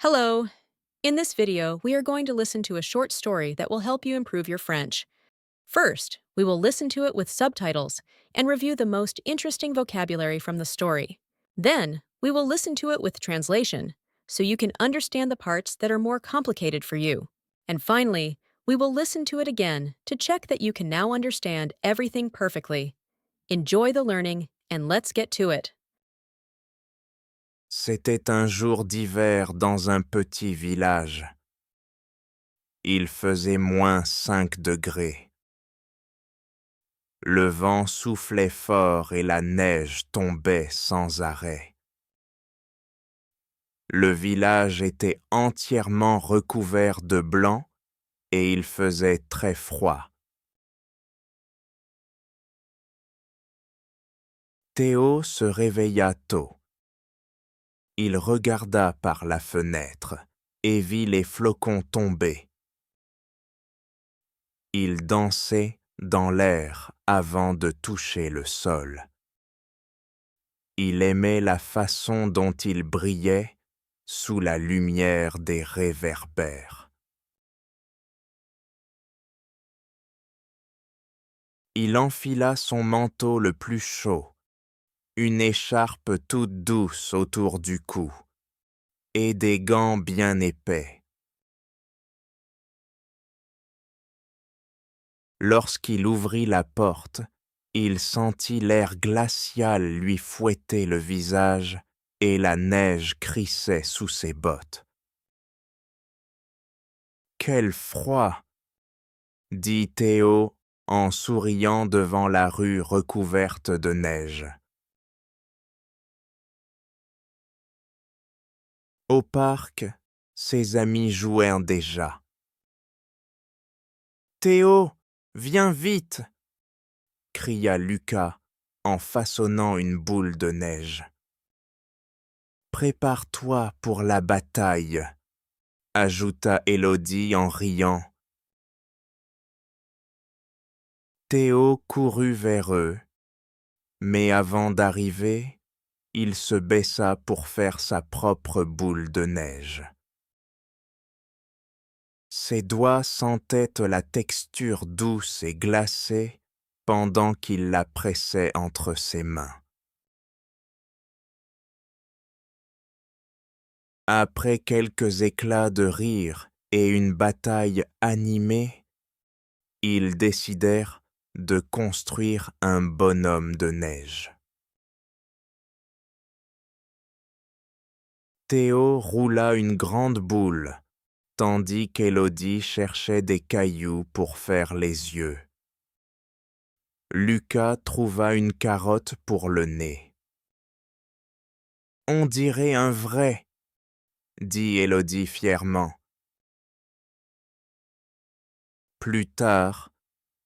Hello! In this video, we are going to listen to a short story that will help you improve your French. First, we will listen to it with subtitles and review the most interesting vocabulary from the story. Then, we will listen to it with translation, so you can understand the parts that are more complicated for you. And finally, we will listen to it again to check that you can now understand everything perfectly. Enjoy the learning, and let's get to it. C'était un jour d'hiver dans un petit village. Il faisait -5 degrés. Le vent soufflait fort et la neige tombait sans arrêt. Le village était entièrement recouvert de blanc et il faisait très froid. Théo se réveilla tôt. Il regarda par la fenêtre et vit les flocons tomber. Ils dansaient dans l'air avant de toucher le sol. Il aimait la façon dont ils brillaient sous la lumière des réverbères. Il enfila son manteau le plus chaud, une écharpe toute douce autour du cou et des gants bien épais. Lorsqu'il ouvrit la porte, il sentit l'air glacial lui fouetter le visage et la neige crissait sous ses bottes. « Quel froid !» dit Théo en souriant devant la rue recouverte de neige. Au parc, ses amis jouaient déjà. « Théo, viens vite !» cria Lucas en façonnant une boule de neige. « Prépare-toi pour la bataille !» ajouta Élodie en riant. Théo courut vers eux, mais avant d'arriver, il se baissa pour faire sa propre boule de neige. Ses doigts sentaient la texture douce et glacée pendant qu'il la pressait entre ses mains. Après quelques éclats de rire et une bataille animée, ils décidèrent de construire un bonhomme de neige. Théo roula une grande boule, tandis qu'Élodie cherchait des cailloux pour faire les yeux. Lucas trouva une carotte pour le nez. « On dirait un vrai !» dit Élodie fièrement. Plus tard,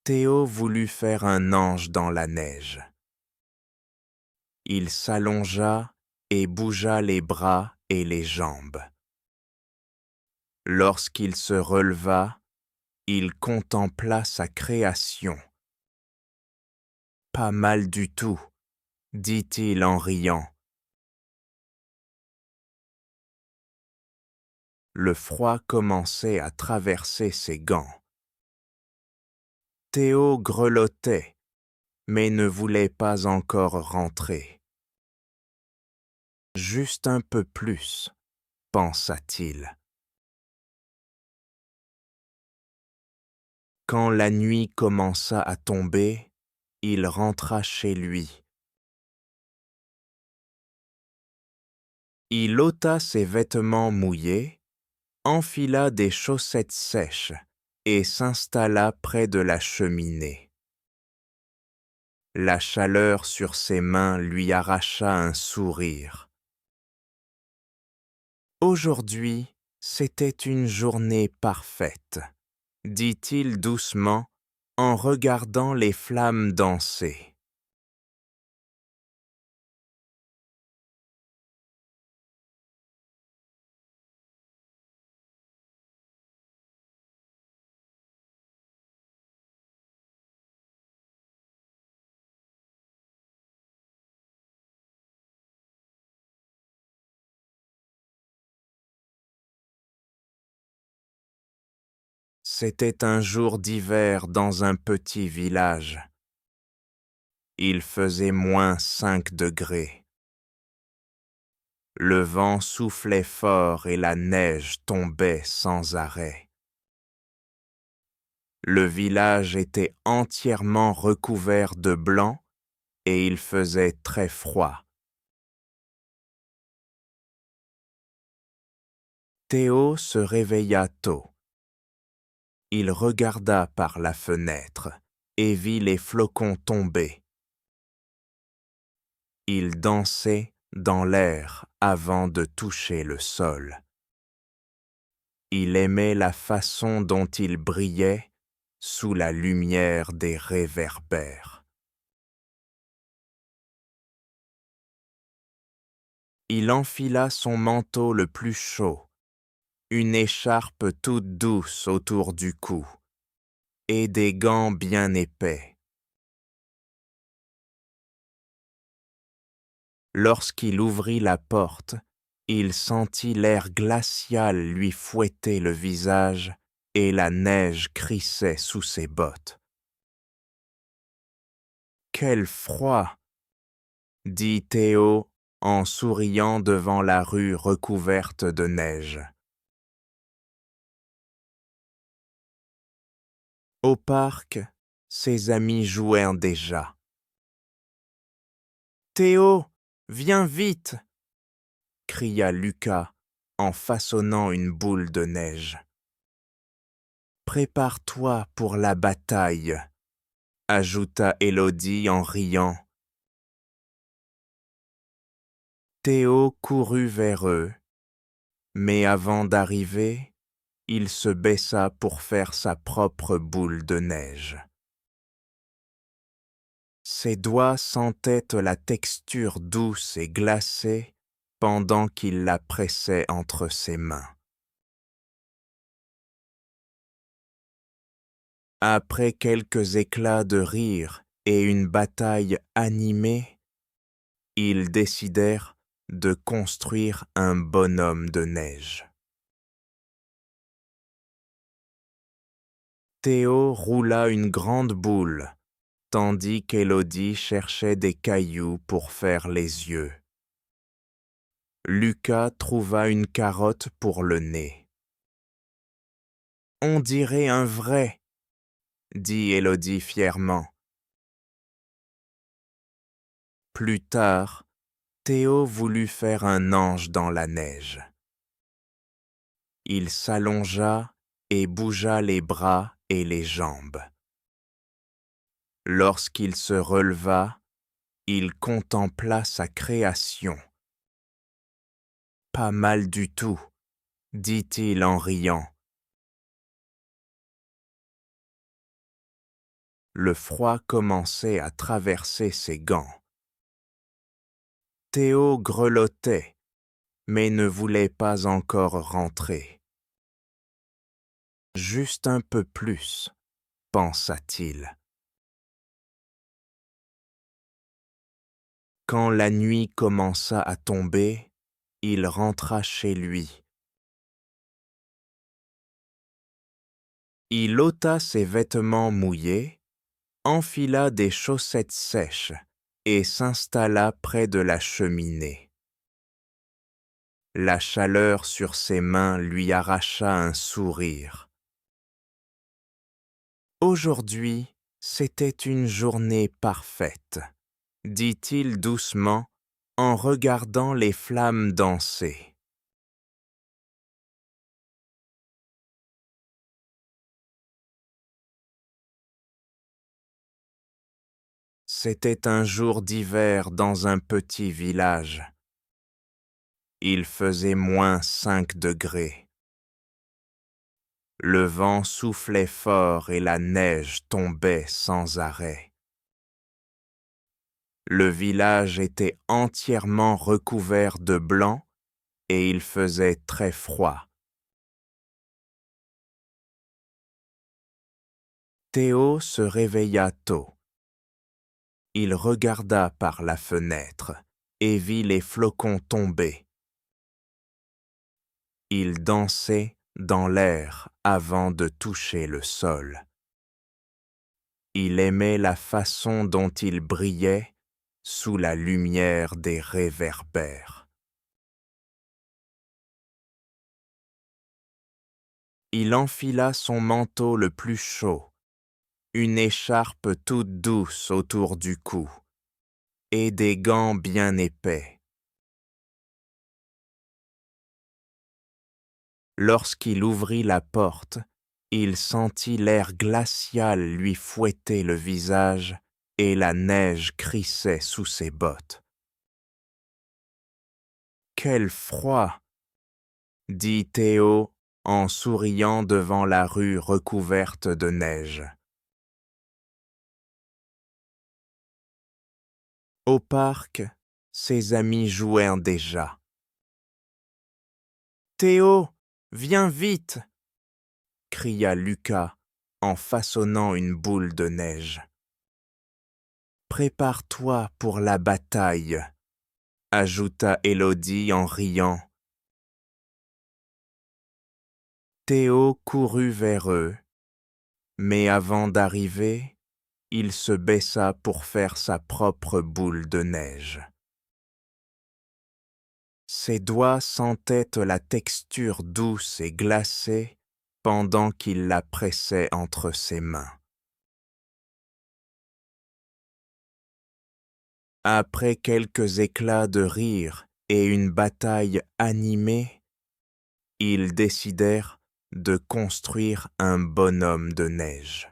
Théo voulut faire un ange dans la neige. Il s'allongea et bougea les bras et les jambes. Lorsqu'il se releva, il contempla sa création. « Pas mal du tout », dit-il en riant. Le froid commençait à traverser ses gants. Théo grelottait, mais ne voulait pas encore rentrer. « Juste un peu plus », pensa-t-il. Quand la nuit commença à tomber, il rentra chez lui. Il ôta ses vêtements mouillés, enfila des chaussettes sèches et s'installa près de la cheminée. La chaleur sur ses mains lui arracha un sourire. Aujourd'hui, c'était une journée parfaite, dit-il doucement en regardant les flammes danser. C'était un jour d'hiver dans un petit village. Il faisait -5 degrés. Le vent soufflait fort et la neige tombait sans arrêt. Le village était entièrement recouvert de blanc et il faisait très froid. Théo se réveilla tôt. Il regarda par la fenêtre et vit les flocons tomber. Ils dansaient dans l'air avant de toucher le sol. Il aimait la façon dont ils brillaient sous la lumière des réverbères. Il enfila son manteau le plus chaud, une écharpe toute douce autour du cou et des gants bien épais. Lorsqu'il ouvrit la porte, il sentit l'air glacial lui fouetter le visage et la neige crissait sous ses bottes. « Quel froid !» dit Théo en souriant devant la rue recouverte de neige. Au parc, ses amis jouaient déjà. « Théo, viens vite !» cria Lucas en façonnant une boule de neige. « Prépare-toi pour la bataille !» ajouta Élodie en riant. Théo courut vers eux, mais avant d'arriver, il se baissa pour faire sa propre boule de neige. Ses doigts sentaient la texture douce et glacée pendant qu'il la pressait entre ses mains. Après quelques éclats de rire et une bataille animée, ils décidèrent de construire un bonhomme de neige. Théo roula une grande boule, tandis qu'Élodie cherchait des cailloux pour faire les yeux. Lucas trouva une carotte pour le nez. « On dirait un vrai !» dit Élodie fièrement. Plus tard, Théo voulut faire un ange dans la neige. Il s'allongea et bougea les bras et les jambes. Lorsqu'il se releva, il contempla sa création. « Pas mal du tout, » dit-il en riant. Le froid commençait à traverser ses gants. Théo grelottait, mais ne voulait pas encore rentrer. « Juste un peu plus, » pensa-t-il. Quand la nuit commença à tomber, il rentra chez lui. Il ôta ses vêtements mouillés, enfila des chaussettes sèches et s'installa près de la cheminée. La chaleur sur ses mains lui arracha un sourire. Aujourd'hui, c'était une journée parfaite, dit-il doucement en regardant les flammes danser. C'était un jour d'hiver dans un petit village. Il faisait -5 degrés. Le vent soufflait fort et la neige tombait sans arrêt. Le village était entièrement recouvert de blanc et il faisait très froid. Théo se réveilla tôt. Il regarda par la fenêtre et vit les flocons tomber. Ils dansaient dans l'air avant de toucher le sol. Il aimait la façon dont il brillait sous la lumière des réverbères. Il enfila son manteau le plus chaud, une écharpe toute douce autour du cou, et des gants bien épais. Lorsqu'il ouvrit la porte, il sentit l'air glacial lui fouetter le visage et la neige crissait sous ses bottes. « Quel froid !» dit Théo en souriant devant la rue recouverte de neige. Au parc, ses amis jouèrent déjà. « Théo, viens vite !» cria Lucas en façonnant une boule de neige. « Prépare-toi pour la bataille !» ajouta Élodie en riant. Théo courut vers eux, mais avant d'arriver, il se baissa pour faire sa propre boule de neige. Ses doigts sentaient la texture douce et glacée pendant qu'il la pressait entre ses mains. Après quelques éclats de rire et une bataille animée, ils décidèrent de construire un bonhomme de neige.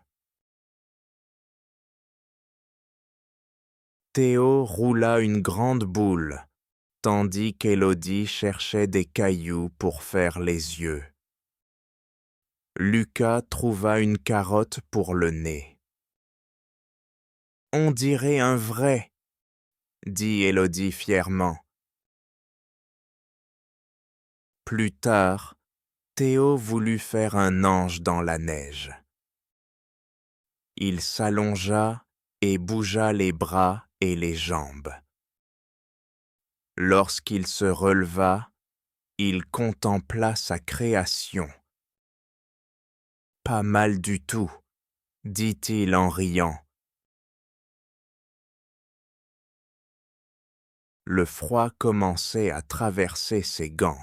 Théo roula une grande boule, tandis qu'Élodie cherchait des cailloux pour faire les yeux. Lucas trouva une carotte pour le nez. « On dirait un vrai !» dit Élodie fièrement. Plus tard, Théo voulut faire un ange dans la neige. Il s'allongea et bougea les bras et les jambes. Lorsqu'il se releva, il contempla sa création. « Pas mal du tout, » dit-il en riant. Le froid commençait à traverser ses gants.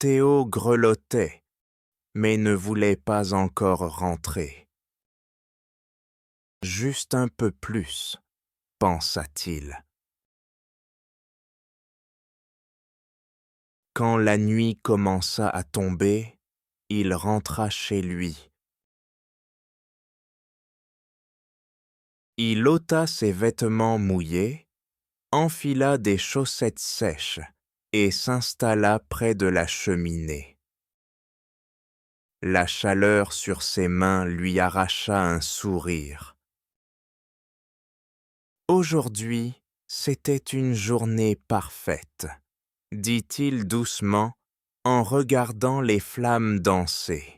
Théo grelottait, mais ne voulait pas encore rentrer. « Juste un peu plus, » pensa-t-il. Quand la nuit commença à tomber, il rentra chez lui. Il ôta ses vêtements mouillés, enfila des chaussettes sèches et s'installa près de la cheminée. La chaleur sur ses mains lui arracha un sourire. Aujourd'hui, c'était une journée parfaite, dit-il doucement en regardant les flammes danser.